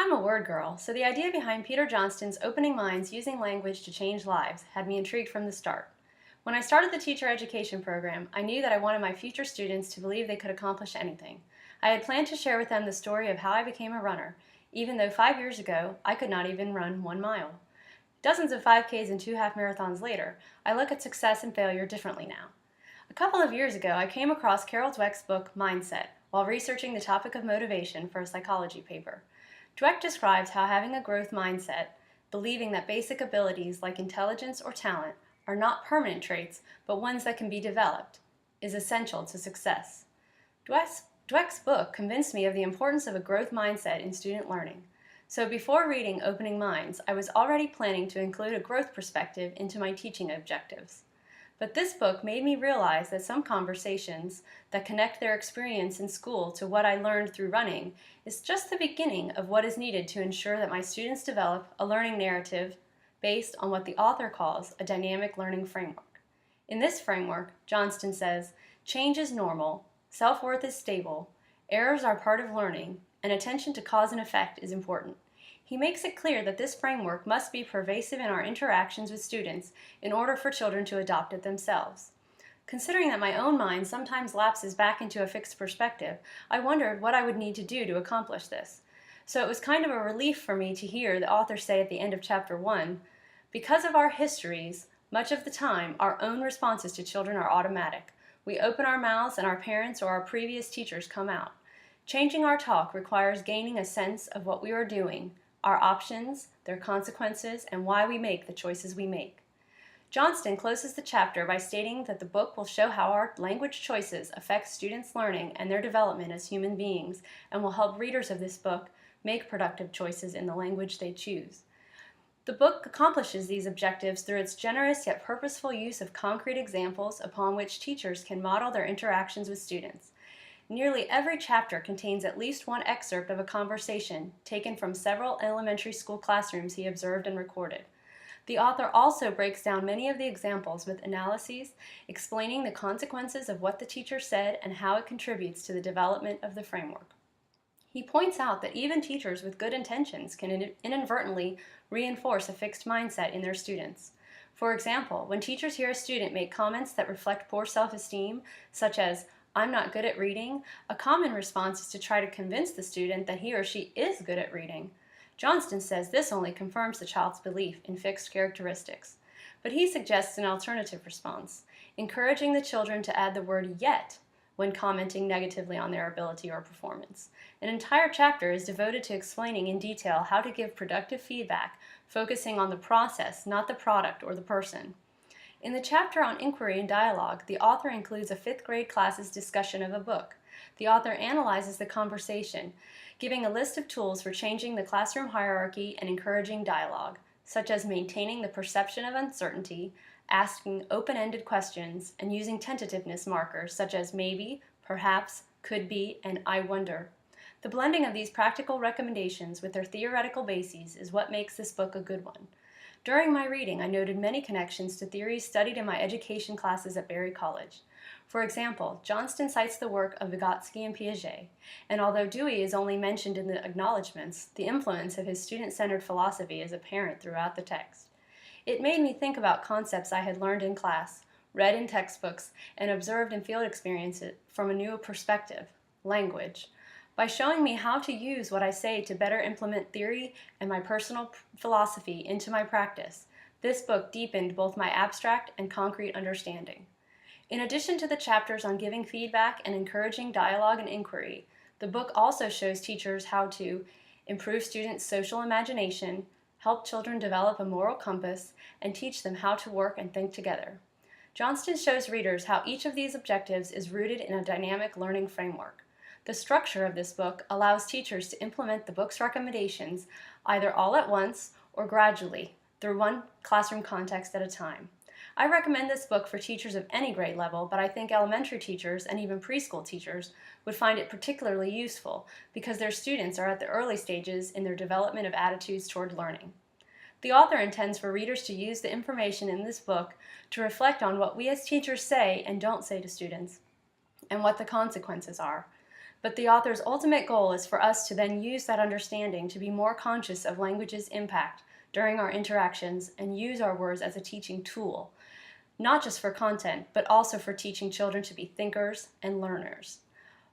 I'm a word girl, so the idea behind Peter Johnston's Opening Minds Using Language to Change Lives had me intrigued from the start. When I started the teacher education program, I knew that I wanted my future students to believe they could accomplish anything. I had planned to share with them the story of how I became a runner, even though 5 years ago I could not even run 1 mile. Dozens of 5Ks and two half marathons later, I look at success and failure differently now. A couple of years ago, I came across Carol Dweck's book, Mindset, while researching the topic of motivation for a psychology paper. Dweck describes how having a growth mindset, believing that basic abilities like intelligence or talent are not permanent traits, but ones that can be developed, is essential to success. Dweck's book convinced me of the importance of a growth mindset in student learning. So before reading Opening Minds, I was already planning to include a growth perspective into my teaching objectives. But this book made me realize that some conversations that connect their experience in school to what I learned through running is just the beginning of what is needed to ensure that my students develop a learning narrative based on what the author calls a dynamic learning framework. In this framework, Johnston says, change is normal, self-worth is stable, errors are part of learning, and attention to cause and effect is important. He makes it clear that this framework must be pervasive in our interactions with students in order for children to adopt it themselves. Considering that my own mind sometimes lapses back into a fixed perspective, I wondered what I would need to do to accomplish this. So it was kind of a relief for me to hear the author say at the end of chapter 1, because of our histories, much of the time our own responses to children are automatic. We open our mouths and our parents or our previous teachers come out. Changing our talk requires gaining a sense of what we are doing, our options, their consequences, and why we make the choices we make. Johnston closes the chapter by stating that the book will show how our language choices affect students' learning and their development as human beings, and will help readers of this book make productive choices in the language they choose. The book accomplishes these objectives through its generous yet purposeful use of concrete examples upon which teachers can model their interactions with students. Nearly every chapter contains at least one excerpt of a conversation taken from several elementary school classrooms he observed and recorded. The author also breaks down many of the examples with analyses explaining the consequences of what the teacher said and how it contributes to the development of the framework. He points out that even teachers with good intentions can inadvertently reinforce a fixed mindset in their students. For example, when teachers hear a student make comments that reflect poor self-esteem, such as, "I'm not good at reading," a common response is to try to convince the student that he or she is good at reading. Johnston says this only confirms the child's belief in fixed characteristics. But he suggests an alternative response, encouraging the children to add the word "yet" when commenting negatively on their ability or performance. An entire chapter is devoted to explaining in detail how to give productive feedback, focusing on the process, not the product or the person. In the chapter on inquiry and dialogue, the author includes a 5th grade class's discussion of a book. The author analyzes the conversation, giving a list of tools for changing the classroom hierarchy and encouraging dialogue, such as maintaining the perception of uncertainty, asking open-ended questions, and using tentativeness markers such as maybe, perhaps, could be, and I wonder. The blending of these practical recommendations with their theoretical bases is what makes this book a good one. During my reading, I noted many connections to theories studied in my education classes at Berry College. For example, Johnston cites the work of Vygotsky and Piaget, and although Dewey is only mentioned in the acknowledgments, the influence of his student-centered philosophy is apparent throughout the text. It made me think about concepts I had learned in class, read in textbooks, and observed in field experiences from a new perspective, language. By showing me how to use what I say to better implement theory and my personal philosophy into my practice, this book deepened both my abstract and concrete understanding. In addition to the chapters on giving feedback and encouraging dialogue and inquiry, the book also shows teachers how to improve students' social imagination, help children develop a moral compass, and teach them how to work and think together. Johnston shows readers how each of these objectives is rooted in a dynamic learning framework. The structure of this book allows teachers to implement the book's recommendations either all at once or gradually through one classroom context at a time. I recommend this book for teachers of any grade level, but I think elementary teachers and even preschool teachers would find it particularly useful because their students are at the early stages in their development of attitudes toward learning. The author intends for readers to use the information in this book to reflect on what we as teachers say and don't say to students, and what the consequences are. But the author's ultimate goal is for us to then use that understanding to be more conscious of language's impact during our interactions and use our words as a teaching tool, not just for content, but also for teaching children to be thinkers and learners.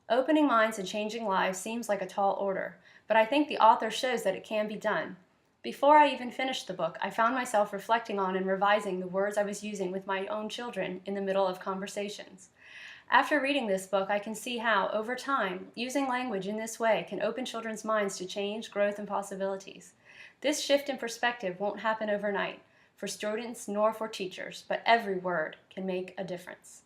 Opening minds and changing lives seems like a tall order, but I think the author shows that it can be done. Before I even finished the book, I found myself reflecting on and revising the words I was using with my own children in the middle of conversations. After reading this book, I can see how, over time, using language in this way can open children's minds to change, growth, and possibilities. This shift in perspective won't happen overnight for students nor for teachers, but every word can make a difference.